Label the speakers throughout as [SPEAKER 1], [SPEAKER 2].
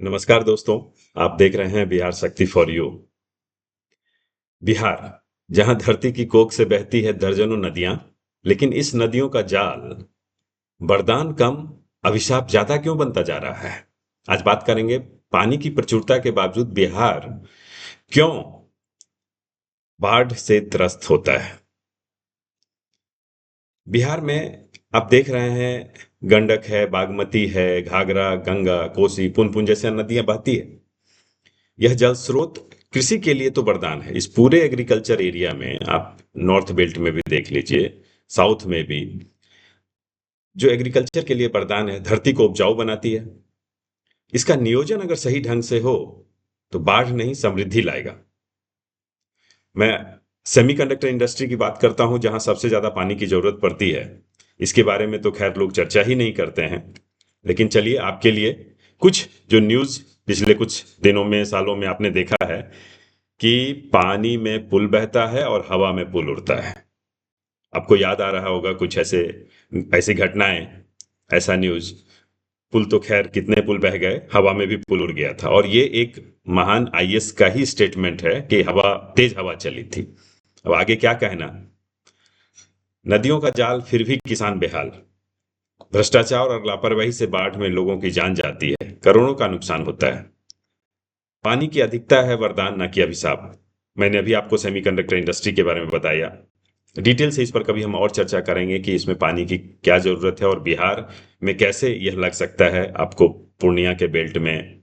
[SPEAKER 1] नमस्कार दोस्तों। आप देख रहे हैं बिहार शक्ति फॉर यू। बिहार, जहां धरती की कोख से बहती है दर्जनों नदियां, लेकिन इस नदियों का जाल वरदान कम, अभिशाप ज्यादा क्यों बनता जा रहा है। आज बात करेंगे पानी की प्रचुरता के बावजूद बिहार क्यों बाढ़ से त्रस्त होता है। बिहार में आप देख रहे हैं गंडक है, बागमती है, घाघरा, गंगा, कोसी, पुनपुन जैसे नदियां बहती है। यह जल स्रोत कृषि के लिए तो वरदान है। इस पूरे एग्रीकल्चर एरिया में आप नॉर्थ बेल्ट में भी देख लीजिए, साउथ में भी, जो एग्रीकल्चर के लिए वरदान है, धरती को उपजाऊ बनाती है। इसका नियोजन अगर सही ढंग से हो तो बाढ़ नहीं समृद्धि लाएगा। मैं सेमीकंडक्टर इंडस्ट्री की बात करता हूं, जहां सबसे ज्यादा पानी की जरूरत पड़ती है। इसके बारे में तो खैर लोग चर्चा ही नहीं करते हैं, लेकिन चलिए आपके लिए कुछ जो न्यूज पिछले कुछ दिनों में, सालों में आपने देखा है कि पानी में पुल बहता है और हवा में पुल उड़ता है। आपको याद आ रहा होगा कुछ ऐसे ऐसी घटनाएं, ऐसा न्यूज। पुल तो खैर कितने पुल बह गए, हवा में भी पुल उड़ गया था। और ये एक महान आईएएस का ही स्टेटमेंट है कि हवा, तेज हवा चली थी। अब आगे क्या कहना। नदियों का जाल फिर भी किसान बेहाल। भ्रष्टाचार और लापरवाही से बाढ़ में लोगों की जान जाती है, करोड़ों का नुकसान होता है। पानी की अधिकता है वरदान, न कि अभिशाप। मैंने अभी आपको सेमीकंडक्टर इंडस्ट्री के बारे में बताया। डिटेल से इस पर कभी हम और चर्चा करेंगे कि इसमें पानी की क्या जरूरत है और बिहार में कैसे यह लग सकता है आपको पूर्णिया के बेल्ट में।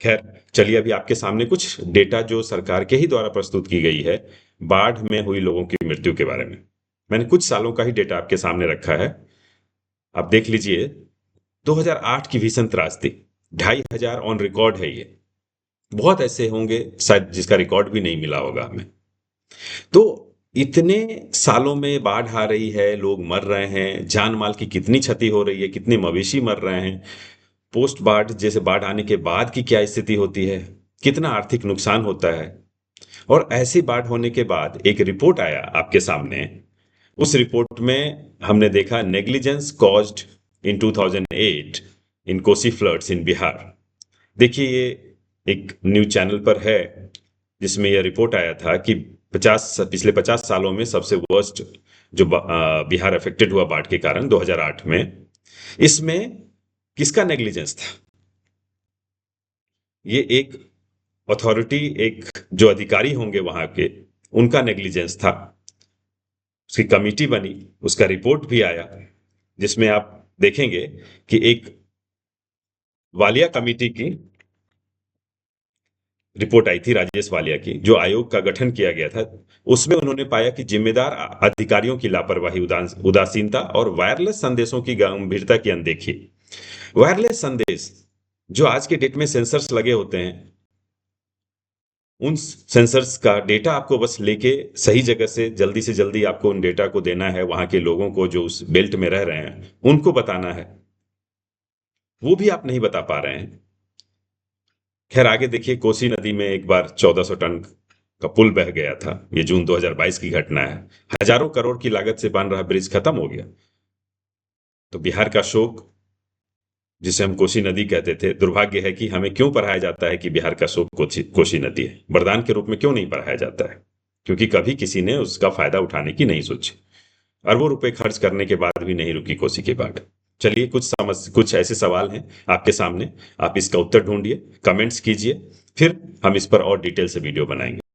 [SPEAKER 1] खैर, चलिए अभी आपके सामने कुछ डेटा जो सरकार के ही द्वारा प्रस्तुत की गई है, बाढ़ में हुई लोगों की मृत्यु के बारे में। मैंने कुछ सालों का ही डेटा आपके सामने रखा है, आप देख लीजिए। 2008 की भीषण त्रासदी, 2500 ऑन रिकॉर्ड है ये। बहुत ऐसे होंगे शायद जिसका रिकॉर्ड भी नहीं मिला होगा हमें। तो इतने सालों में बाढ़ आ रही है, लोग मर रहे हैं, जान माल की कितनी क्षति हो रही है, कितने मवेशी मर रहे हैं। पोस्ट बाढ़, जैसे बाढ़ आने के बाद की क्या स्थिति होती है, कितना आर्थिक नुकसान होता है। और ऐसी बाढ़ होने के बाद एक रिपोर्ट आया आपके सामने। उस रिपोर्ट में हमने देखा नेग्लिजेंस कॉज्ड इन 2008 इन कोसी फ्लड्स इन बिहार। देखिए ये एक न्यूज चैनल पर है, जिसमें यह रिपोर्ट आया था कि पिछले 50 सालों में सबसे वर्स्ट जो बिहार अफेक्टेड हुआ बाढ़ के कारण 2008 में। इसमें किसका नेग्लिजेंस था। ये एक अथॉरिटी, एक जो अधिकारी होंगे वहां के, उनका नेग्लिजेंस था। उसकी कमेटी बनी, उसका रिपोर्ट भी आया, जिसमें आप देखेंगे कि एक वालिया कमेटी की रिपोर्ट आई थी, राजेश वालिया की, जो आयोग का गठन किया गया था। उसमें उन्होंने पाया कि जिम्मेदार अधिकारियों की लापरवाही, उदासीनता और वायरलेस संदेशों की गंभीरता की अनदेखी। वायरलेस संदेश जो आज के डेट में सेंसर्स लगे होते हैं, उन सेंसर्स का डेटा आपको बस लेके सही जगह से जल्दी आपको उन डेटा को देना है। वहां के लोगों को जो उस बेल्ट में रह रहे हैं उनको बताना है, वो भी आप नहीं बता पा रहे हैं। खैर आगे देखिए, कोसी नदी में एक बार 1400 टन का पुल बह गया था। ये जून 2022 की घटना है। हजारों करोड़ की लागत से बन रहा ब्रिज खत्म हो गया। तो बिहार का शोक, जिसे हम कोसी नदी कहते थे, दुर्भाग्य है कि हमें क्यों पढ़ाया जाता है कि बिहार का शोक कोसी नदी है। वरदान के रूप में क्यों नहीं पढ़ाया जाता है, क्योंकि कभी किसी ने उसका फायदा उठाने की नहीं सोची। अरबों रुपए खर्च करने के बाद भी नहीं रुकी कोसी की बाढ़। चलिए कुछ ऐसे सवाल हैं आपके सामने, आप इसका उत्तर ढूंढिए, कमेंट्स कीजिए, फिर हम इस पर और डिटेल से वीडियो बनाएंगे।